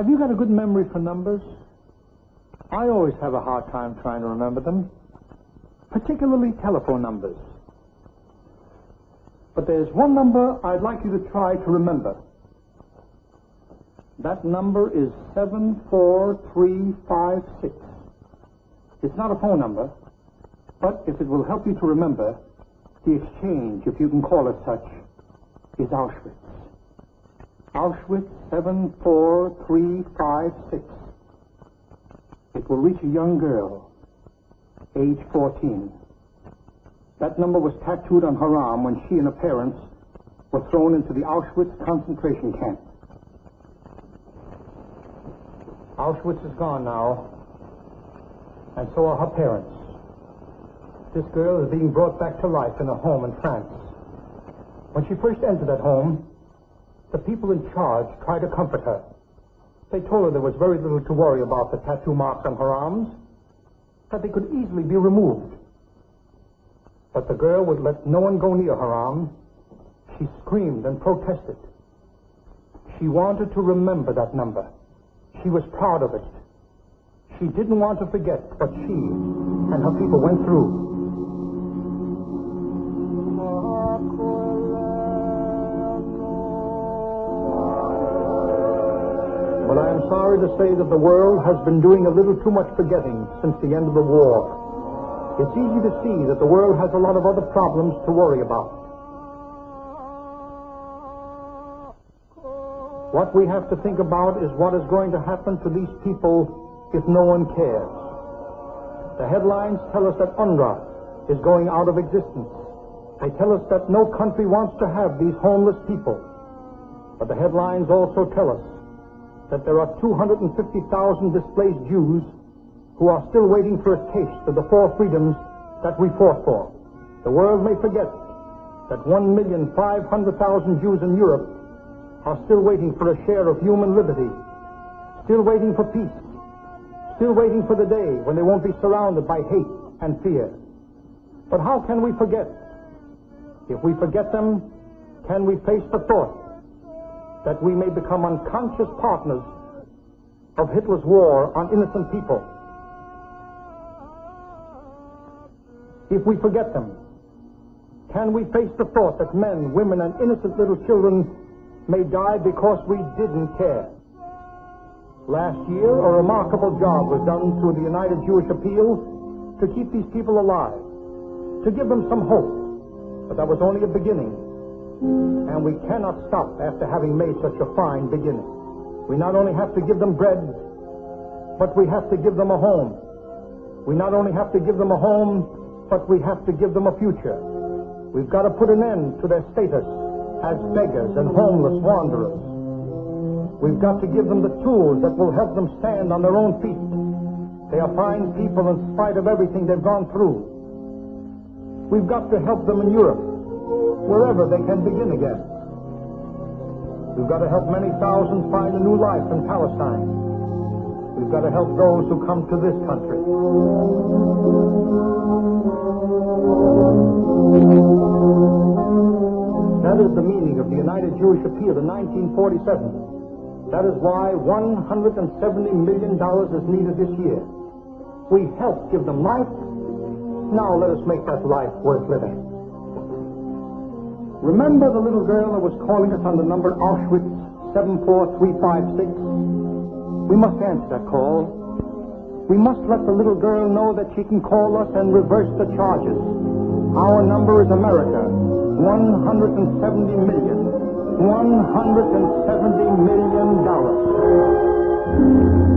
Have you got a good memory for numbers? I always have a hard time trying to remember them, particularly telephone numbers. But there's one number I'd like you to try to remember. That number is 74356. It's not a phone number, but if it will help you to remember, the exchange, if you can call it such, is Auschwitz. Auschwitz 74356. It will reach a young girl, age 14. That number was tattooed on her arm when she and her parents were thrown into the Auschwitz concentration camp. Auschwitz is gone now, and so are her parents. This girl is being brought back to life in a home in France. When she first entered that home, the people in charge tried to comfort her. They told her there was very little to worry about the tattoo marks on her arms, that they could easily be removed. But the girl would let no one go near her arm. She screamed and protested. She wanted to remember that number. She was proud of it. She didn't want to forget what she and her people went through. But I am sorry to say that the world has been doing a little too much forgetting since the end of the war. It's easy to see that the world has a lot of other problems to worry about. What we have to think about is what is going to happen to these people if no one cares. The headlines tell us that UNRWA is going out of existence. They tell us that no country wants to have these homeless people. But the headlines also tell us that there are 250,000 displaced Jews who are still waiting for a taste of the four freedoms that we fought for. The world may forget that 1,500,000 Jews in Europe are still waiting for a share of human liberty, still waiting for peace, still waiting for the day when they won't be surrounded by hate and fear. But how can we forget? If we forget them, can we face the thought that we may become unconscious partners of Hitler's war on innocent people? If we forget them, can we face the thought that men, women, and innocent little children may die because we didn't care? Last year, a remarkable job was done through the United Jewish Appeal to keep these people alive, to give them some hope. But that was only a beginning. And we cannot stop after having made such a fine beginning. We not only have to give them bread, but we have to give them a home. We not only have to give them a home, but we have to give them a future. We've got to put an end to their status as beggars and homeless wanderers. We've got to give them the tools that will help them stand on their own feet. They are fine people in spite of everything they've gone through. We've got to help them in Europe, wherever they can begin again. We've got to help many thousands find a new life in Palestine. We've got to help those who come to this country. That is the meaning of the United Jewish Appeal in 1947. That is why $170 million is needed this year. We helped give them life. Now let us make that life worth living. Remember the little girl that was calling us on the number Auschwitz 74356? We must answer that call. We must let the little girl know that she can call us and reverse the charges. Our number is America. 170 million. $170 million.